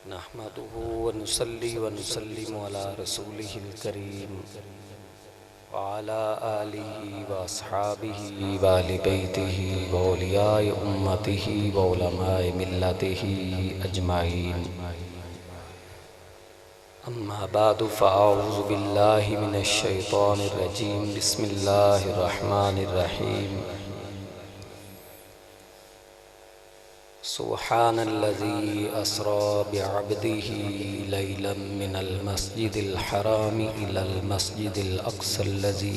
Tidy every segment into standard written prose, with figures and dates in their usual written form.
नहमदुहु व नुसल्ली व नुसल्लिमु अला रसूलिहिल करीम व अला आलिहि व अस्हाबिहि व अहलि बैतिहि व औलियाए उम्मतिहि व उलमाए मिल्लतिहि अजमाइन। अम्मा बादु फ़अऊज़ु बिल्लाहि मिनश शैतानिर रजीम। बिस्मिल्लाहिर रहमानिर रहीम। सुब्हानल्लज़ी अस्रा बिअब्दिही लैलन मिनल मस्जिदिल हराम इलल मस्जिदिल अक़्सल्लज़ी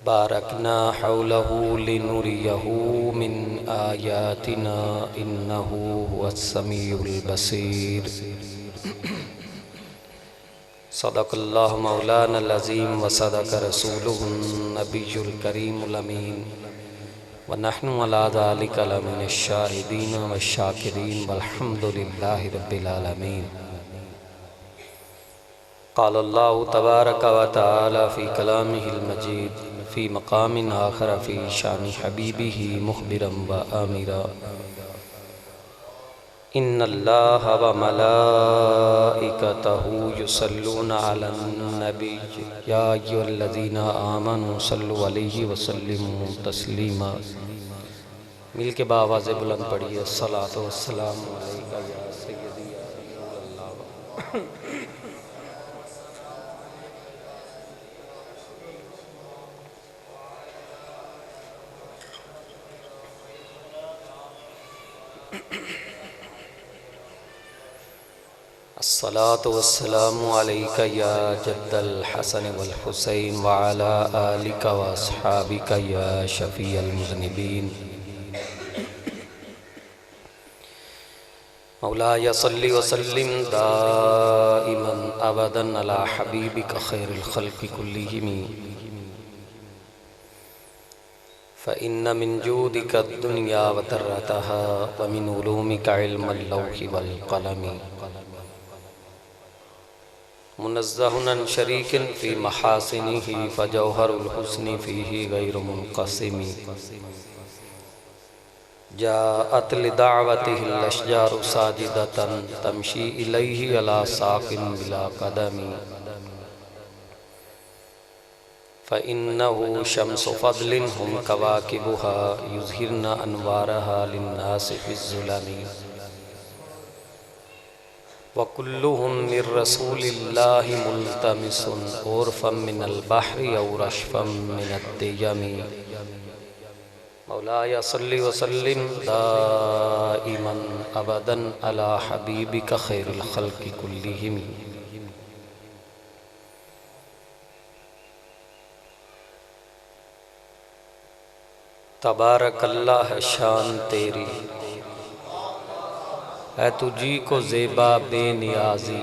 बारकना हौलहु लिनुरियहु मिन आयातिना इन्नहु हुवस्समीउल बसीर। सदक़ल्लाहु मौलानल अज़ीम व सदक़ रसूलुहुन नबियुल करीमुल अमीन व नहनु अला ज़ालिका लमिनश शाहिदीन व शाकिरीन वल्हम्दुलिल्लाहि रब्बिल आलमीन। क़ाल अल्लाहु तबारक व तआला फ़ी कलामिहिल मजीद फ़ी मक़ामिन आख़र फ़ी शानि हबीबिही मुख़बिरन व आमिरा। इन्नल्लाहा व मलाइकतहु युसल्लूना अलन नबी या अय्युहल्लज़ीना आमनू सल्लु अलैहि व सल्लिमू तस्लीमा। मिल के बावाज़ बुलंद पढ़िए अस्सलातु वस्सलामु अलैका या सय्यदी या रसूलल्लाह। अस्सलातु वस्सलामु अलैका या जद्दल हसन वल हुसैन व अला आलिका व अस्हाबिका या शफ़ीअल मुज़निबीन। मौलाया सल्लि व सल्लिम दाइमन अबदन अला हबीबिका खैरिल खल्क़ि कुल्लिहिम। फ़इन्न मिन जूदिका दुनिया व दर्रतहा व मिन उलूमिका इल्मुल लौहि वल क़लम। मुनज़्ज़हुन अन शरीकिन फ़ी महासिनिही फ़जौहरुल हुस्नि फ़ीही गैरु मुनक़सिम। जाअत लिदाअवतिहिल अशजारु साजिदतन तमशी इलैहि अला साक़िन बिला क़दमी। फ़इन्नहु शम्सु फ़ज़लिन हुम कवाकिबुहा युज़हिरना अनवारहा लिन्नासि फ़िज़्ज़ुलमी। वकुल्लुहुम मिर रसूलिल्लाहि मुल्तमिसुन उर्फ़म मिनल बहरि औ रशफ़म मिनद्दियमी। मौलाया सल्लि व सल्लिम दाइमन अबदन अला हबीबिका खैरिल खल्क़ि कुल्लिहिम। तबारकल्लाह है शान तेरी है तुझी को ज़ेबा बेनियाज़ी।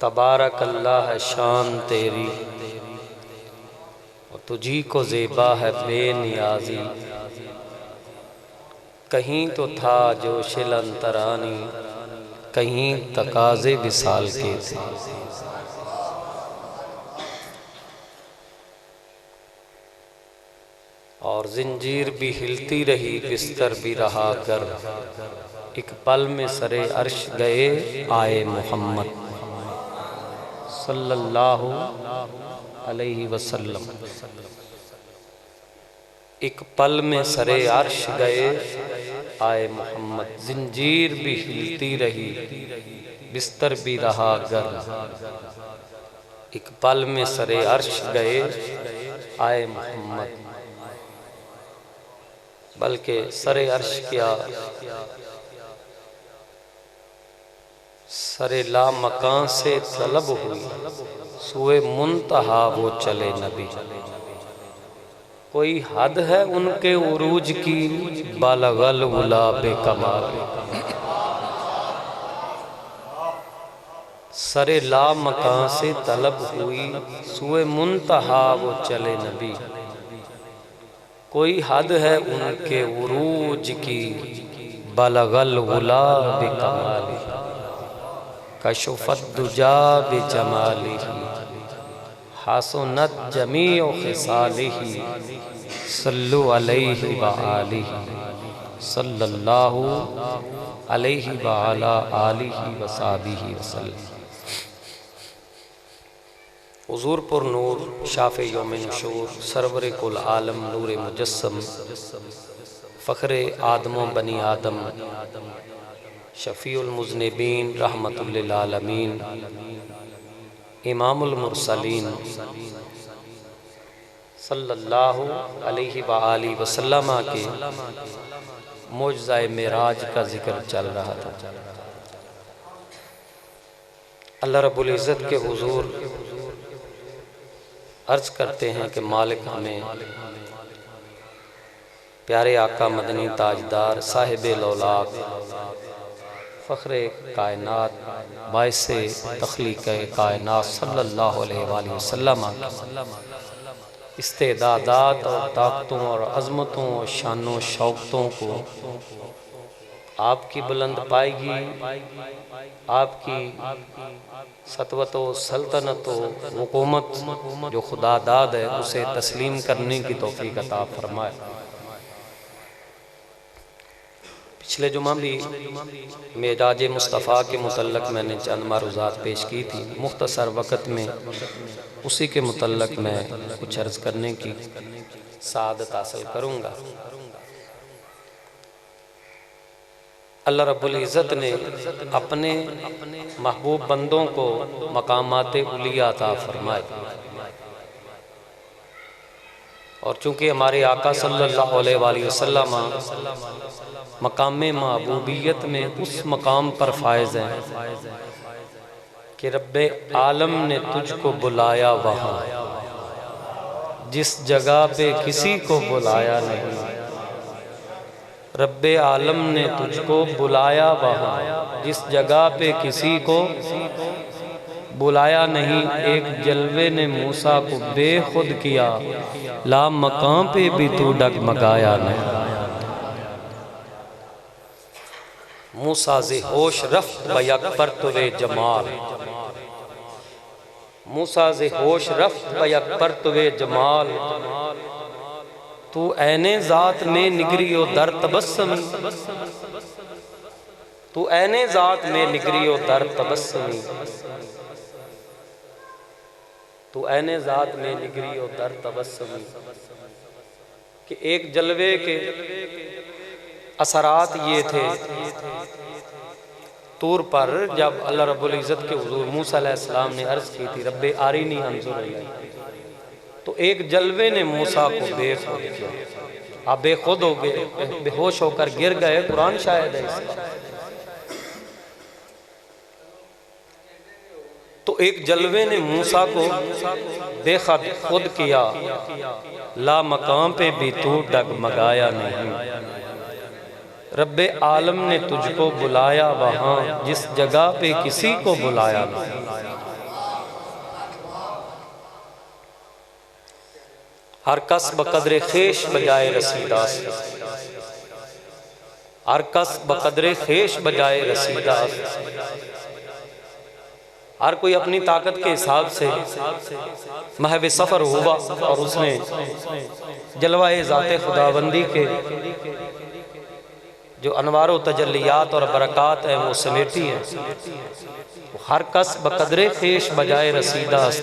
तबारकल्लाह है शान तेरी और तुझी को ज़ेबा है बेनियाज़ी। कहीं तो था जोशिल अंतरानी कहीं तकाज़े विसाल के थे। और ज़ंजीर भी हिलती रही बिस्तर भी रहा कर एक पल में सरे अर्श गए आए मोहम्मद सल्लल्लाहु अलैहि वसल्लम। एक पल में सरे अर्श गए आए मोहम्मद। ज़ंजीर भी हिलती रही बिस्तर भी रहा गर्म एक पल में सरे अर्श गए आए मोहम्मद। बल्कि सरे अर्श क्या सरे ला मकान से तलब हुई सुए मुंतहा वो चले नबी। कोई हद है उनके उरूज की बालगल गुलाब कमाल। सरे ला मकान से तलब हुई सुए मुंतहा वो चले नबी। कोई हद है उनके उरूज की बलगल गुलाब कमाली। कशफ़त दुजा बिजमालिही हसनत जमीउ खिसालिही सल्लु अलैहि व आलिही। सल्लल्लाहु अलैहि व अला आलिहि व सहाबिहि वसल्लम। हुजूर पुर नूर शाफ़े यौम नशूर सरवर कुल आलम नूर मुजस्सम फ़ख्रे आदमो बनी आदम शफ़ीउल मुज़निबीन रहमतुल लिल आलमीन इमामुल मुरसलीन सल्लल्लाहु अलैहि व आलिहि वसल्लम के मौजज़ाए मेराज का जिक्र चल रहा था। अल्लाह रब्बुल इज़्ज़त के हुजूर अर्ज़ करते हैं कि मालिक हमें प्यारे आका मदनी ताजदार साहिबे लौलाक फ़ख्रे कायनात बाइसे तख्लीक़ कायनात सल्लल्लाहु अलैहि वसल्लम इस्तेदादात और ताकतों और अज़मतों और शानों शौक़तों को आपकी बुलंद पाएगी, आपकी सतवतो सल्तनतो हुकूमत जो खुदा दाद है उसे तस्लीम करने की तौफ़ीक़ अता फरमाए। पिछले जुमा भी मेराज मुस्तफ़ा के मुतल्लक़ मैंने चंद मारूज़ात पेश की थी। मुख्तसर वक़्त में उसी के मुतल्लक़ मैं कुछ अर्ज़ करने की सआदत हासिल करूँगा। अल्लाह रब्बुल इज़्ज़त ने अपने महबूब बंदों को मकामात उलिया अता फरमाए और चूँकि हमारे आका सल्लल्लाहु अलैहि वसल्लम मकाम महबूबियत में उस मकाम पर फायज़ हैं कि रब्बे आलम ने तुझको बुलाया वहाँ जिस जगह पे किसी को बुलाया नहीं। रब्बे आलम ने तुझको बुलाया वहाँ जिस जगह पे किसी को बुलाया नहीं। एक जलवे ने मूसा को बेखुद किया, ला मकाम पे भी तू डगमगाया नहीं। मूसा से होश रफ्त बयक परतवे जमाल, मूसा से होश रफ्त बयक परतवे जमाल। तू ऐने ज़ात में निगरियो दर तबस्सुमी, तू ऐने ज़ात में निगरियो दर तबस्सुमी, तू ऐने ज़ात में निगरियो दर तबस्सुमी। कि एक जलवे के असरात ये थे तूर पर जब अल्लाह रब्बुल इज़्ज़त के हुज़ूर मूसा अलैहिस्सलाम ने अर्ज़ की थी रब्बे आरिनी अंजुर इलैक, तो एक जलवे ने मूसा को बेखुद किया। आप बेखुद हो गए, बेहोश होकर गिर गए। कुरान शायद है इसका। तो एक जलवे ने मूसा को बेखुद खुद किया, ला मकाम पे भी तू डगमगाया नहीं। रब्बे आलम ने तुझको बुलाया वहाँ जिस जगह पे किसी को बुलाया नहीं। हर कस बकदरे खेश बजाए रसीदास, हर कस बकदरे खेश बजाए रसीदास। हर कोई अपनी ताकत के हिसाब से महव सफ़र हुआ और उसने जलवाए ज़ाते खुदाबंदी के जो अनवार तजल्लियात और बरक़ात हैं वो समेटी है। हर कस बकदरे खेश बजाए रसीदास,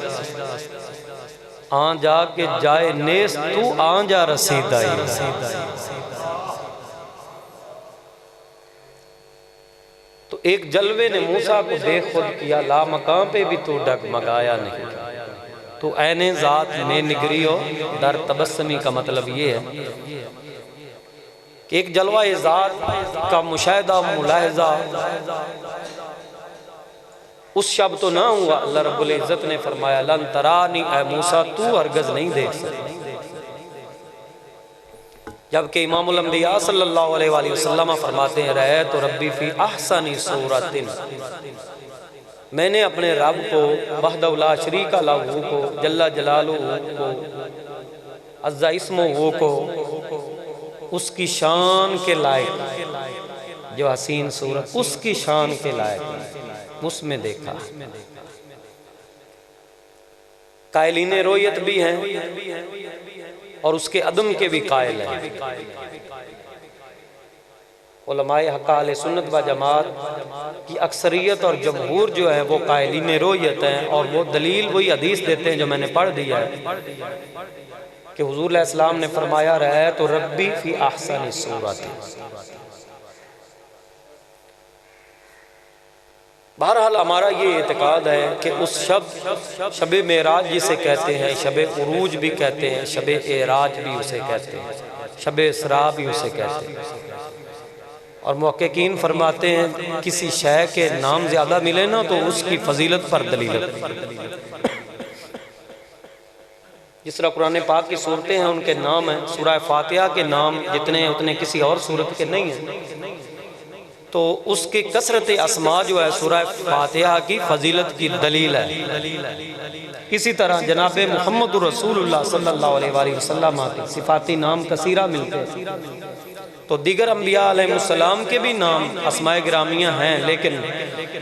आ जा के जाए नेस तू आ जा रसीदाई। तो एक जलवे ने मूसा को बेखुद किया, ला मकाम पे भी तू डगमगाया नहीं। तो ऐने ज़ात में निगरियो दर तबस्सुमी का मतलब ये है कि एक जलवा ज़ात का मुशाहिदा मुलाहिज़ा उस शब तो ना हुआ। अल्लाह रब्बुल इज़्ज़त ने फरमाया लन तरानी, ऐ मूसा तू हरगज़ नहीं देख सकता। जबकि इमामुल अंबिया सल्लल्लाहु अलैहि वसल्लम फरमाते हैं रहे तो रब्बी फी अहसनी सूरतिन, मैंने अपने रब को वहदहु ला शरीका लहू को, जल्ला जलालुहु को, अज़्ज़ा इस्मुहु को, उसकी शान के लायक जो हसीन सूरत उसकी शान के लायक उसमें देखा। कायलीन रोयत भी हैं और उसके अदम के भी कायल हैं। उलमाए हक़ अहले सुन्नत व जमात की अक्सरियत और जमहूर जो है वो कायलीन रोयत हैं, और वो दलील वही हदीस देते हैं जो मैंने पढ़ दिया है कि हुज़ूर अलैहिस्सलाम ने फरमाया रहा तो रब्बी फ़ी अहसनी सूरत। बहरहाल हमारा ये एतकाद है कि उस शब मेराज जिसे कहते हैं, शब उरूज भी कहते हैं, शब एराज भी उसे कहते हैं, शब इसरा भी उसे कहते हैं। और मुहक्किकीन फरमाते हैं किसी शय के नाम ज़्यादा मिले ना तो उसकी फजीलत पर दलीलत। जिस तरह कुरान पाक की सूरतें हैं उनके नाम हैं, सूरह फातिहा के नाम जितने उतने किसी और सूरत के नहीं हैं, तो उसकी कसरत अस्मा जो है सूरह फातिहा की फजीलत की दलील है। इसी तरह जनाब मुहम्मद रसूलुल्लाह सल्लल्लाहु अलैहि वसल्लम के सिफाती नाम कसीरा मिलते हैं, तो दीगर अम्बिया अलैहिस्सलाम के भी नाम अस्माए गिरामिया हैं, लेकिन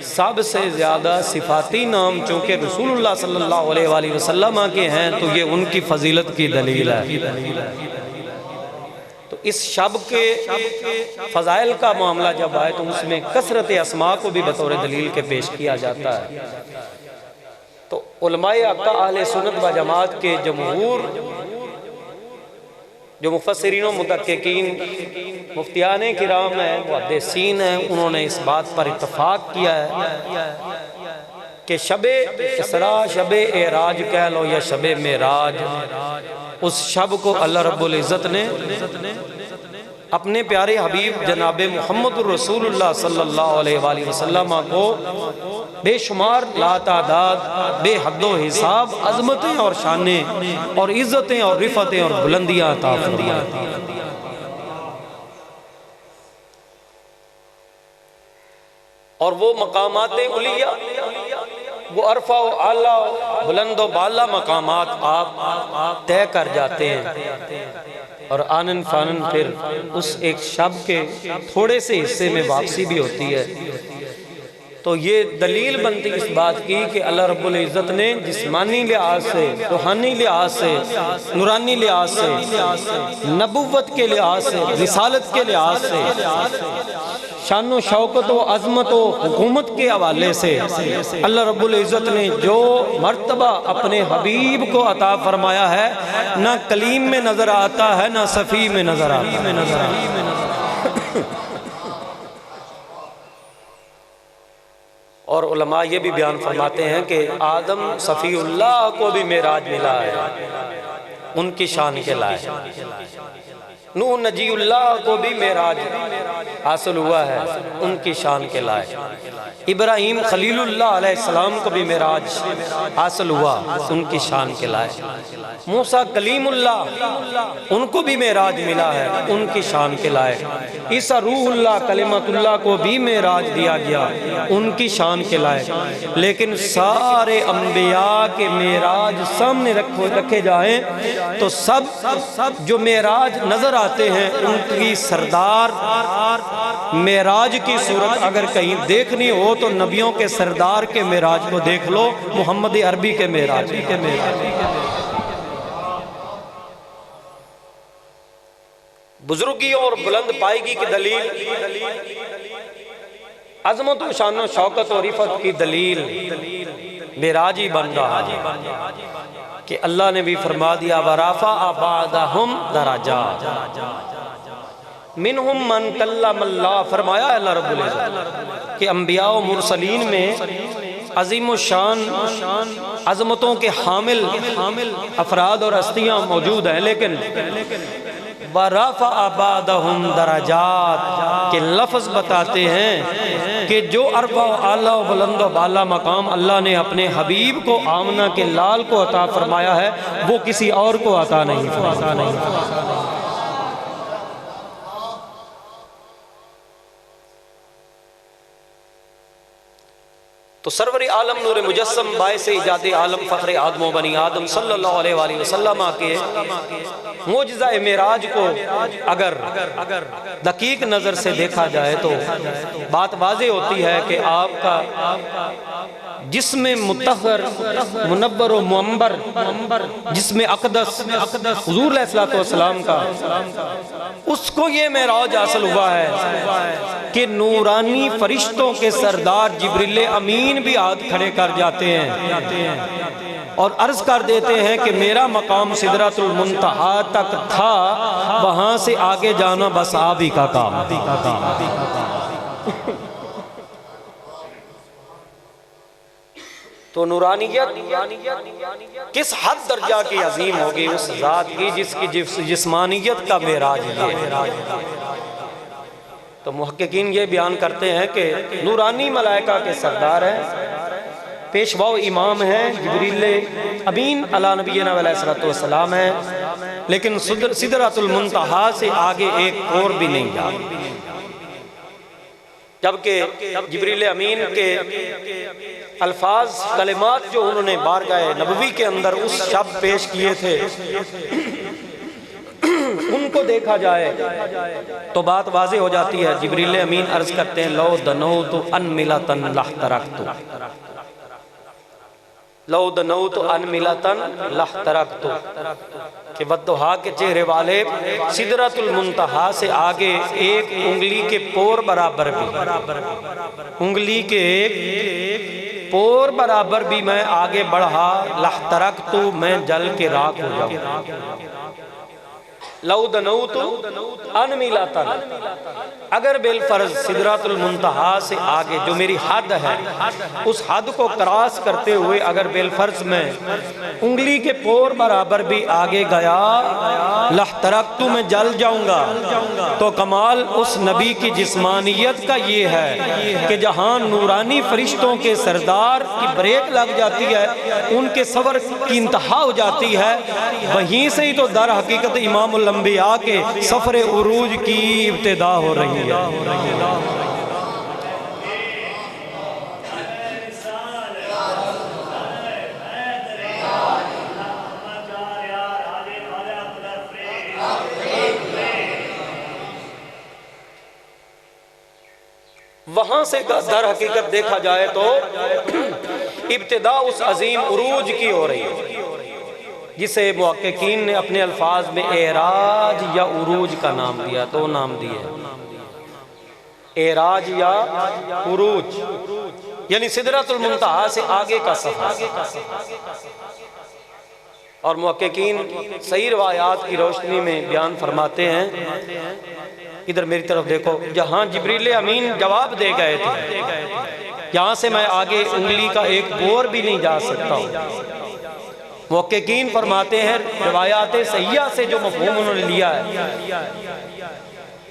सबसे ज़्यादा सिफाती नाम चूँकि रसूलुल्लाह सल्लल्लाहु अलैहि वसल्लम के हैं तो ये उनकी फजीलत की दलील है। तो इस शब के फ़ज़ाइल का मामला जब आए तो उसमें कसरत अस्मा को भी बतौर दलील के पेश किया जाता है। तो उलमाए हक़ अहले सुन्नत व जमात के जमहूर जो मुफस्सिरीन मुदक्किकीन मुफ्तियाने किराम हैं, मुहद्दिसीन हैं, उन्होंने इस बात पर इत्तफाक किया है कि शबे इसरा, शबे एराज कह लो या शबे मेराज, उस शब को अल्लाह रब्बुल इज़्ज़त ने अपने प्यारे हबीब जनाब मुहम्मद रसूलुल्लाह सल्लल्लाहु अलैहि वसल्लम को बेशुमार लातादाद बेहद्दो हिसाब अज़मतें और शानें और इज़्ज़तें और रिफ़तें और बुलंदियाँ अता फरमाई। और वो मकामात उलिया, वो अरफा व आला बुलंद व बाला मकामात आप तय कर जाते हैं, और आनन फानन फिर उस एक शब के थोड़े से हिस्से में वापसी भी होती है। तो ये दलील बनती इस बात की कि अल्लाह रब्बुल इज़्ज़त ने जिस्मानी लिहाज से, रूहानी लिहाज से, नूरानी लिहाज से, नबुव्वत के लिहाज से, रिसालत के लिहाज से, शान शौकत व अज़मत व हुकूमत के हवाले से अल्लाह रब्बुल इज़्ज़त ने जो मर्तबा अपने हबीब को अता फरमाया है, ना कलीम में नज़र आता है ना सफ़ी में नज़र आता है। और उलमा ये भी बयान फरमाते हैं कि आदम सफ़ीउल्लाह को भी मेराज मिला है, उनकी शान के लायक। नूह नजीउल्लाह को भी मेराज हासिल हुआ है, उनकी शान के लायक। इब्राहीम खलीलुल्लाह अलैहिस्सलाम को भी मेराज हासिल हुआ, उनकी शान के लायक। मूसा कलीमुल्लाह उनको भी मेराज मिला है, उनकी शान के लायक। ईसा रूहुल्लाह कलिमतुल्लाह को भी मेराज दिया गया, उनकी शान के लायक। लेकिन सारे अम्बिया के मेराज सामने रखे जाएं तो सब जो मेराज नजर आते हैं उनकी सरदार मेराज की सूरत अगर कहीं देखनी हो तो नबियों के सरदार के मेराज को देख लो, मोहम्मद अरबी के मेराज के बुजुर्गी और बुलंद पायगी की दलील, अजमत व शान शौकत और रिफत की दलील मेराज ही बन रहा है कि अल्लाह ने भी फरमा दिया वराफा आबादहुम दराजात मिनहुम मन कल्लमल्लाह, फरमाया अल्लाह रब्बुल इज़्ज़त कि अंबिया व मुरसलीन में अजीम शान अजमतों के हामिल अफराद और हस्तियाँ मौजूद हैं, लेकिन वराफा आबादहुम दराजात के लफ्ज़ बताते हैं कि जो अरबा आला बुलंद बाला मकाम अल्लाह ने अपने हबीब को आमना के लाल को अता फरमाया है वो किसी और को अता नहीं फरमाया। तो सरवर आलम नूर मुजस्सम बायस इजाद आलम फ़ख्र आदम बनी आदम सल्लल्लाहु अलैहि वसल्लम के मोजज़ा मेराज को अगर दकीक नज़र से देखा जाए तो बात वाज़ेह होती है कि आपका जिसमें मुतहर मुनव्वर व मुअम्बर, जिसमें अक़दस हुज़ूर अलैहिस्सलातु वस्सलाम का, उसको ये मेराज हासिल हुआ है कि नूरानी फरिश्तों के सरदार जिब्रील अमीन भी हाथ खड़े कर जाते हैं और अर्ज़ कर देते हैं कि मेरा मकाम सिदरतुल मुंतहा तक था, वहाँ से आगे जाना बस आप ही का काम। तो नूरानियत किस हद दर्जा की अजीम होगी उस ज़ात की जिसकी जिस्मानियत का मेराज है। तो मुहक्किकीन ये बयान करते हैं कि नूरानी मलाइका के सरदार हैं, पेशवा इमाम हैं, जिब्रील अमीन अला नबीना अलैहिस्सलातु वस्सलाम है, लेकिन सिदरतुल मुंतहा से आगे एक और भी नहीं जा। जबकि जिब्रील अमीन के अल्फाज कलिमात जो उन्होंने बारगाह नबवी के अंदर उस शब्द पेश किए थे उनको देखा जाए तो बात वाज़ेह हो जाती है। जिब्रील अमीन अर्ज करते हैं लो दनौतु अन मिलतन लहतरकतु, लो दनौतु अन मिलतन लहतरकतु, कि वद्दुहा के चेहरे वाले सिदरतुल मुंतहा से आगे एक उंगली के पोर बराबर भी, उंगली के एक पोर बराबर भी मैं आगे बढ़ा, लहतरकतु मैं जल के राख हो जाऊं। लौदनौतु अनमिलतन, अगर बिलफर्ज सिदरतुल मुंतहा से आगे जो मेरी हद है उस हद को क्रॉस करते हुए अगर बिलफर्ज में उंगली के पोर बराबर भी आगे गया, लहतरकतु मैं जल जाऊंगा। तो कमाल उस नबी की जिस्मानियत का ये है कि जहां नूरानी फरिश्तों के सरदार की ब्रेक लग जाती है, उनके सबर की इंतहा हो जाती है, वहीं से ही तो दर हकीकत इमामुल अंबिया के सफर उरूज की इब्तिदा हो रही है। वहां से दर हकीकत देखा जाए तो इब्तिदा उस अजीम उरूज की हो रही है जिसे मुहक्किकीन ने अपने अल्फाज में एराज या उरूज का नाम दिया। दो नाम दिए, एराज या उरूज, यानी सिदरतुल मुंतहा से आगे का सफर। और मुहक्किकीन सही रवायात की रोशनी में बयान फरमाते हैं, इधर मेरी तरफ देखो, जहां जिब्रील अमीन जवाब दे गए थे यहां से मैं आगे उंगली का एक बोर भी नहीं जा सकता हूं। मुहक्किकीन फरमाते हैं रिवायात सहिया से जो मफ़हूम उन्होंने लिया है,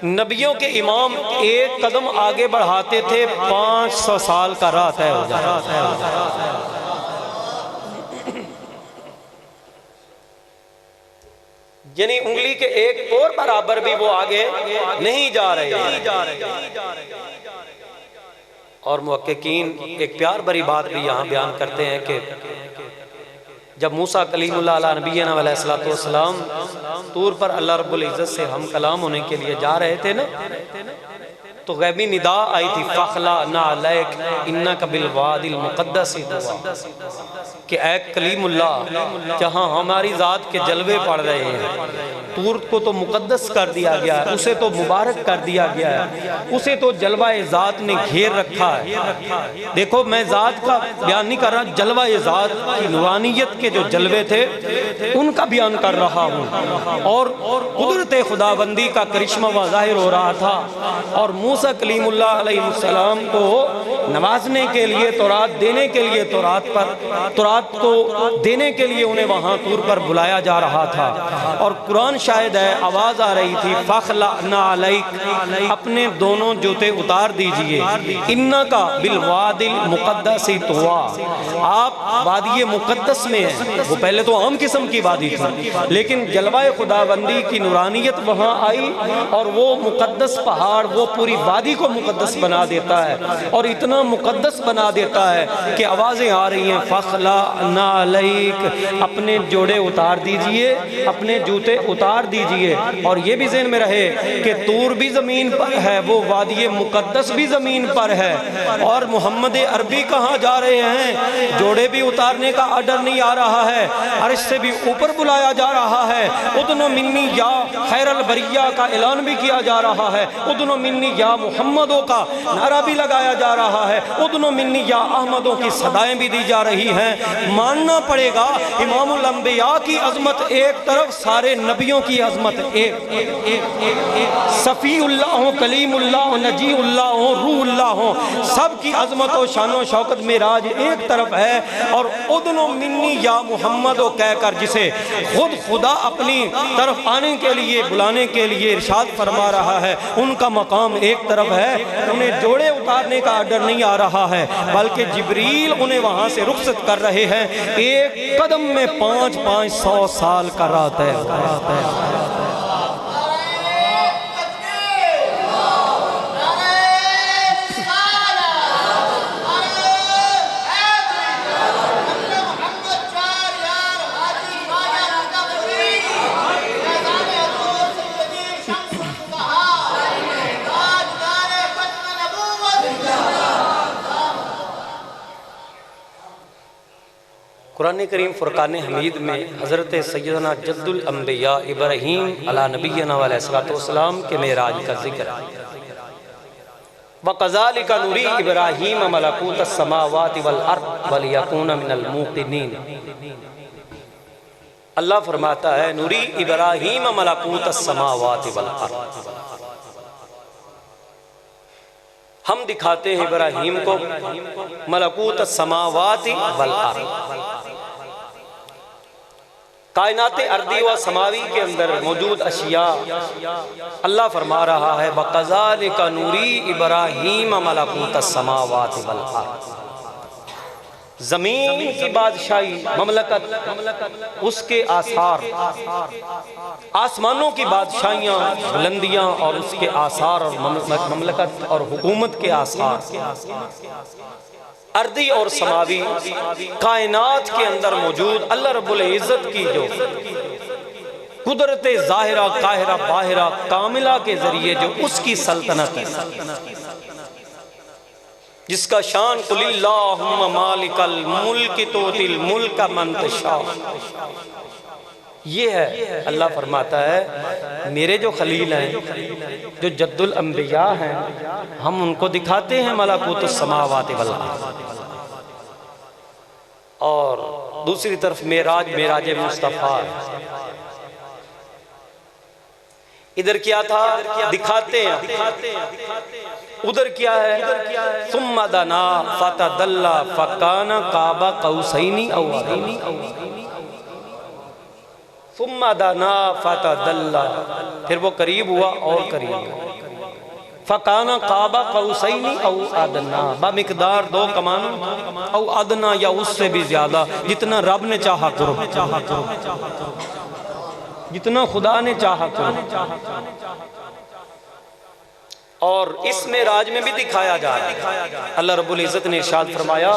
नबियों के इमाम एक कदम आगे बढ़ाते थे 500 साल का राह तय हो जाता। यानी उंगली के एक और बराबर भी वो आगे नहीं जा रहे। और मुहक्किकीन एक प्यार भरी बात भी यहाँ बयान करते हैं कि जब मूसा कलीमुल्लाह अला नबीना अलैहिस्सलातु वस्सलाम तूर पर अल्लाह रब्बुल इज़्ज़त से हम कलाम होने के लिए जा रहे थे ना, तो गैबी निदा आई थी फ़खला ना अलैक इन्नका बिल वादिल मुक़द्दस, कि ऐ कलीमुल्लाह जहाँ हमारी ज़ात के जलवे पड़ रहे हैं, तूर को तो मुक़द्दस कर दिया गया है, उसे तो मुबारक कर दिया गया है, उसे तो जलवाए ज़ात ने घेर रखा है। देखो मैं ज़ात का बयान नहीं कर रहा, जलवाए ज़ात की नूरानियत के जो जलवे थे उनका बयान कर रहा हूँ। और कुदरत खुदाबंदी का करिश्मा ज़ाहिर हो रहा था, और मूसा कलीमुल्लाह अलैहिस्सलाम को नवाजने के लिए, तौरात देने के लिए, तौरात को देने के लिए उन्हें वहाँ तूर पर बुलाया जा रहा था। और कुरान शायद है आवाज़ आ रही थी फ़खलअना अलैक, अपने दोनों जूते उतार दीजिए, इन्नका बिल वादिल मुक़द्दसी तुवा, आप वादी मुक़द्दस में हैं। वो पहले तो आम किस्म की वादी थी, लेकिन जलवाए खुदाबंदी की नूरानियत वहाँ आई और वो मुक़द्दस पहाड़ वो पूरी वादी को मुक़द्दस बना देता है, और इतना मुक़द्दस बना देता है कि आवाज़ें आ रही हैं फ़खला नालैक, अपने जोड़े उतार दीजिए, अपने जूते उतार दीजिए। और ये भी ज़हन में रहे कि तूर भी ज़मीन पर है, वो वादी मुक़द्दस भी ज़मीन पर है, और मोहम्मद अरबी कहाँ जा रहे हैं, जोड़े भी उतारने का आर्डर नहीं आ रहा है, अर्श से भी ऊपर बुलाया जा रहा है। उदनो मिन्नी या खैरल बरिया का ऐलान भी किया जा रहा है, उदनो मिन्नी या मोहम्मदों का नारा भी लगाया जा रहा है, उदनो मिन्नी या अहमदों की सदाएं भी दी जा रही हैं। मानना पड़ेगा इमामुल अंबिया की अजमत एक तरफ, सारे नबियों की अजमत एक सफ़ीउल्लाह हो, कलीमुल्लाह हो, नजीउल्लाह हो, रूहुल्लाह हो, सब की अजमत और शान और शौकत मेराज एक तरफ है। और उदनो मिन्नी या मोहम्मद कहकर जिसे खुद खुदा अपनी तरफ आने के लिए, बुलाने के लिए इरशाद फरमा रहा है, उनका मकाम एक तरफ है। उन्हें जोड़े उतारने का आर्डर नहीं आ रहा है, बल्कि जिब्रील उन्हें वहाँ से रुखसत कर रहे हैं। एक कदम में 500 साल का रात है। कुरान करीम फ़ुरक़ान हमीद में हज़रत सैयदना जद्दुल अंबिया इब्राहीम अला नबीना अलैहिस्सलाम के मेराज का जिक्र है। वक़ज़ालिका नुरी इब्राहीम मलकूतस समावाति वल अर्द वलियकून मिनल मूक़िनीन। अल्लाह फरमाता है नुरी इब्राहीम मलकूतस समावाति वल अर्द, हम दिखाते हैं इब्राहीम को मलकूतस समावाति वल अर्द, कायनात अर्दी व समावी के अंदर मौजूद अशिया। अल्लाह फरमा रहा है वक़ज़ालिका नुरी इब्राहीम मलकूतस समावाति वल अर्द, ज़मीन की बादशाही, ममलकत, उसके आसार, आसमानों की बादशाहियाँ, बुलंदियाँ और उसके आसार, और ममलकत और हुकूमत के आसार, अर्दी और समावी कायनात के अंदर मौजूद अल्लाह रब्बुल इज़्ज़त की जो कुदरत ज़ाहिरा काहिरा बाहिरा कामिला के ज़रिए जो उसकी सल्तनत है, जिसका शान कुलिल्लाहुम्मा मालिकल मुल्क तुतिल मुल्क मन तशा, ये है। अल्लाह फरमाता है मेरे जो खलील हैं, जो जद्दुल अंबिया हैं, हम उनको दिखाते हैं मलकूतुस समावाति वल अर्द। और दूसरी तरफ मेराज, मेराज मुस्तफ़ा, इधर क्या था दिखाते हैं, उधर क्या है सुम्मा दना फतदल्ला फकाना काबा कौसैनी औ अदना, सुम्मा दना फतदल्ला, फिर वो करीब हुआ और करीब हुआ, फ़काना काबा कौसैनी औ अदना, बमिक़दार 2 कमानों, औ अदना या उससे भी ज़्यादा, जितना रब ने चाहा कुर्ब, जितना खुदा ने चाहा कुर्ब। और इस मेराज में भी दिखाया जा रहा है। अल्लाह रब्बुल इज़्ज़त ने इरशाद फरमाया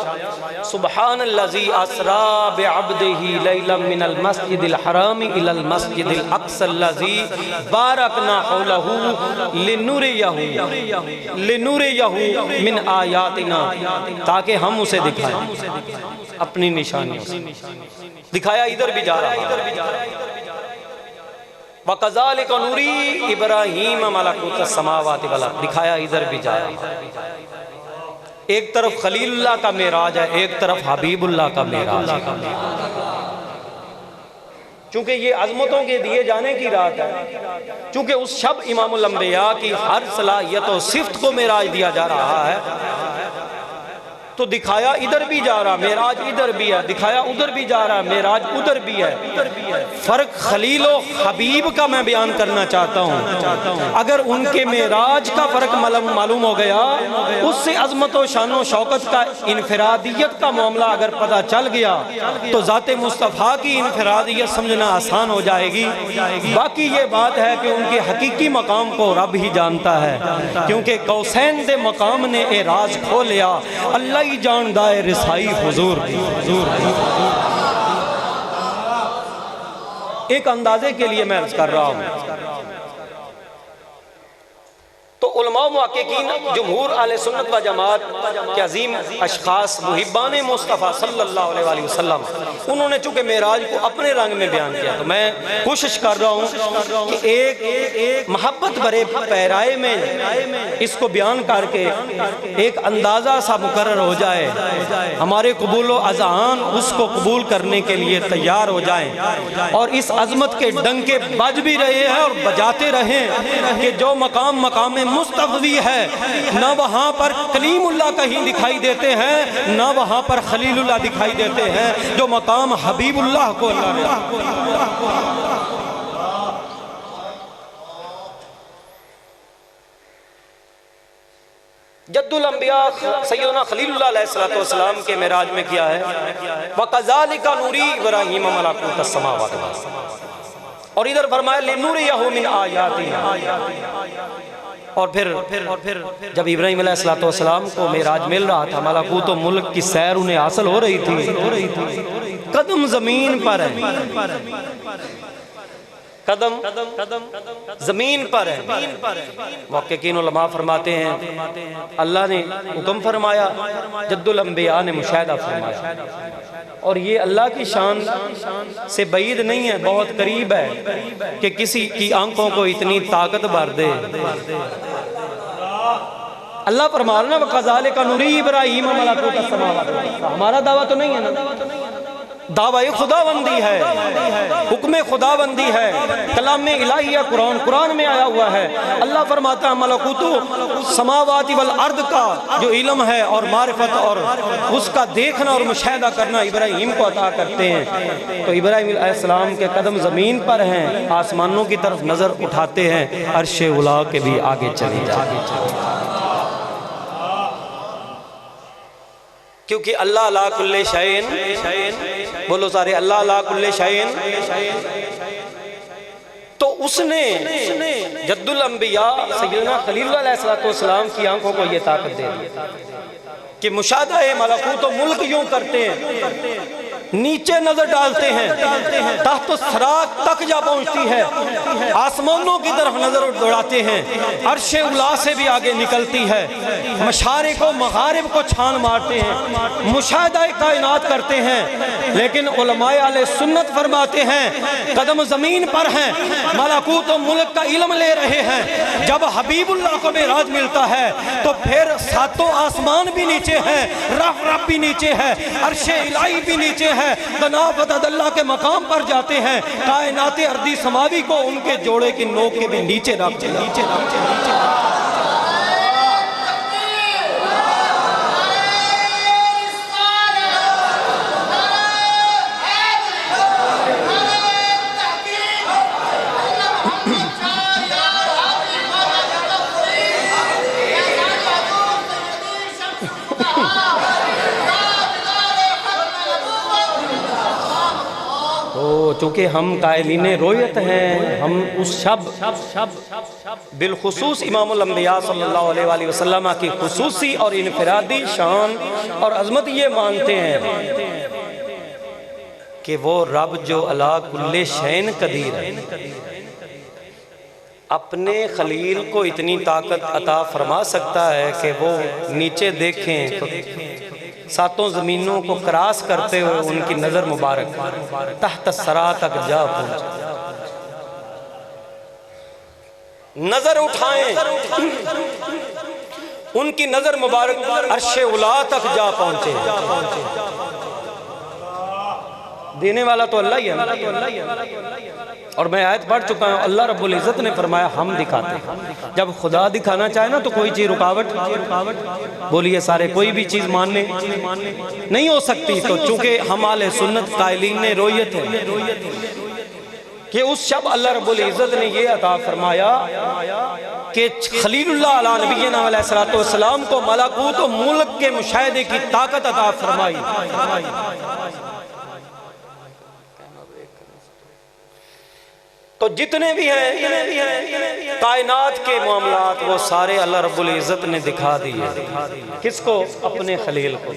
सुब्हानल्लज़ी अस्रा बिअब्दिही लैलन मिनल मस्जिदिल हराम इलल मस्जिदिल अक़्सल्लज़ी बारकना हौलहू लिनुरियहू मिन आयातिना, ताकि हम उसे दिखाएं अपनी निशानियों से। दिखाया इधर भी जा रहा है वक़ज़ालिका नुरी इब्राहीम मलकूतस समावाति वल अर्द, दिखाया इधर भी जा रहा है। एक तरफ खलीलुल्लाह का मेराज है, एक तरफ हबीबुल्लाह का मेराज है। चूंकि ये अज़मतों के दिए जाने की रात है, चूंकि उस शब इमामुल अंबिया की हर सलाहियत और सिफ्त को मेराज दिया जा रहा है, तो दिखाया इधर भी जा रहा, मेराज इधर भी है, दिखाया उधर भी जा रहा, मेराज उधर भी है। फर्क खलील और हबीब का मैं बयान करना चाहता हूँ। अगर उनके मेराज का फर्क मालूम हो गया, उससे अजमत व शान व शौकत का इनफरादियत का मामला अगर पता चल गया, तो ज़ाते मुस्तफ़ा की इनफरादियत समझना आसान हो जाएगी। बाकी ये बात है कि उनके हकीकी मकाम को रब ही जानता है, क्योंकि कौसैन दे मकाम ने ए राज खोलिया। अल्लाह नहीं जानदाए रिसाई हुजूर। एक अंदाजे के लिए मैं अर्ज कर रहा हूं, तो उलमा मुहक्किकीन जमहूर अहले सुन्नत व जमात के अजीम अशखास मुहिब्बान मुस्तफ़ा सल्लल्लाहु अलैहि वसल्लम, उन्होंने चूँकि मेराज को अपने रंग में बयान किया, तो मैं कोशिश कर रहा हूँ कि एक मोहब्बत भरे पैराए में इसको बयान करके एक अंदाज़ा सा मुकर्रर हो जाए, हमारे कबूल व अज़ान उसको कबूल करने के लिए तैयार हो जाएँ और इस अज़मत के डंके बज भी रहे हैं और बजाते रहें कि जो मकाम मकाम मुस्तफ़ी है, न वहाँ पर कलीमुल्लाह कहीं दिखाई देते हैं, न वहाँ पर खलीलुल्लाह दिखाई देते हैं, जो मकाम हबीबुल्लाह को अल्लाह ने। जद्दुल अंबिया सैयदना खलीलुल्लाह अलैहिस्सलातु वस्सलाम के मेराज में किया है, वकज़ालिका नूरी इब्राहीम मलाकुत अस्समावात वल अर्ज़, और इधर फरमाया लिनूरियहु मिन आयातिना। और फिर जब इब्राहीम अलैहिस्सलाम को मेराज मिल रहा था, मलाकूत मुल्क की सैर उन्हें हासिल हो रही थी, कदम जमीन पर है, कदम जमीन पर है। मुहक्किकीन उलमा फरमाते हैं अल्लाह ने हुक्म फरमाया, जद्दुल अंबिया ने मुशाहिदा फरमाया, और ये अल्लाह की शान से बईद नहीं है, बहुत करीब है कि किसी की आंखों को इतनी ताकत भर दे। अल्लाह फरमा रहा है ना, कज़ालिका नूरी इब्राहीम मलाकुत अस्समावात वल अर्ज़। हमारा दावा तो नहीं है ना, दावा खुदाबंदी है, हुक्म खुदाबंदी है, कलाम इलाहिया कुरान में आया हुआ है। अल्लाह फरमाता है मलकूतु समावाति वल अर्द का जो इल्म है और मारिफत और उसका देखना और मुशाहिदा करना इब्राहीम को अता करते हैं। तो इब्राहीम अलैहिस्सलाम के कदम ज़मीन पर हैं, आसमानों की तरफ नज़र उठाते हैं, अर्शे उला के भी आगे चले जाते, क्योंकि अल्लाह अला कुल्ले शैइन, बोलो सारे अल्लाह अला कुल्ले शैइन। तो उसने जद्दुल अंबिया सैयदना खलीलुल्लाह अलैहिस्सलातु वस्सलाम की आंखों को ये ताकत दे दी कि मुशाहदा मलकूत तो मुल्क यूं करते हैं, नीचे नजर डालते हैं, तहत सरात तक जा पहुंचती है, आसमानों की तरफ नजर दौड़ाते हैं, अर्शे उला से भी आगे निकलती है, मशारिक को मगारिब को छान मारते हैं, मुशाहिदा कायनात करते हैं। लेकिन उलमाए अहले सुन्नत फरमाते हैं कदम जमीन पर हैं, मलकूत मुल्क का इल्म ले रहे हैं। जब हबीबुल्लाह को मेराज मिलता है तो फिर सातों आसमान भी नीचे है, रफ भी नीचे है, अर्शे इलाही भी नीचे है, तनावत अल्लाह के मकाम पर जाते हैं, कायनात अर्दी समावी को उनके जोड़े की नोक के भी नीचे रखते नीचे। चूँकि हम कायलीन रोयत हैं, हम उस शब बिलखुसूस इमामुल अंबिया सल्लल्लाहु अलैहि वसल्लम की खुसूसी और इनफरादी शान और अज़मत ये मानते हैं कि वो रब जो अला कुल्ले शैन कदीर है, अपने खलील को इतनी ताकत अता फरमा सकता है कि वो नीचे देखें तो सातों ज़मीनों को क्रॉस करते हुए उनकी नज़र मुबारक तहत सरा तक जा पहुँचे, नज़र उठाएं, उनकी नज़र मुबारक अर्शे उला तक जा पहुँचे। देने वाला तो अल्लाह ही है। और मैं आयत पढ़ चुका हूँ, अल्लाह रब्बुल इज़्ज़त ने फरमाया हम दिखाते हैं। जब खुदा दिखाना चाहे ना तो कोई चीज़ रुकावट बोलिए सारे, कोई भी चीज़ मानने नहीं हो सकती। तो चूँकि हम आले सुन्नत कायलीन ने रोयत है कि उस शब अल्लाह रब्बुल इज़्ज़त ने ये अता फरमाया कि खलीलुल्लाह अला नबीना अलैहिस्सलातु वस्सलाम को मलकूत व मुल्क के मुशाहिदे की ताकत अता फरमाई। तो तो जितने भी हैं कायनात के मामलात वो सारे अल्लाह रब्बुल इज़्ज़त ने दिखा दिए। किसको? अपने खलील को।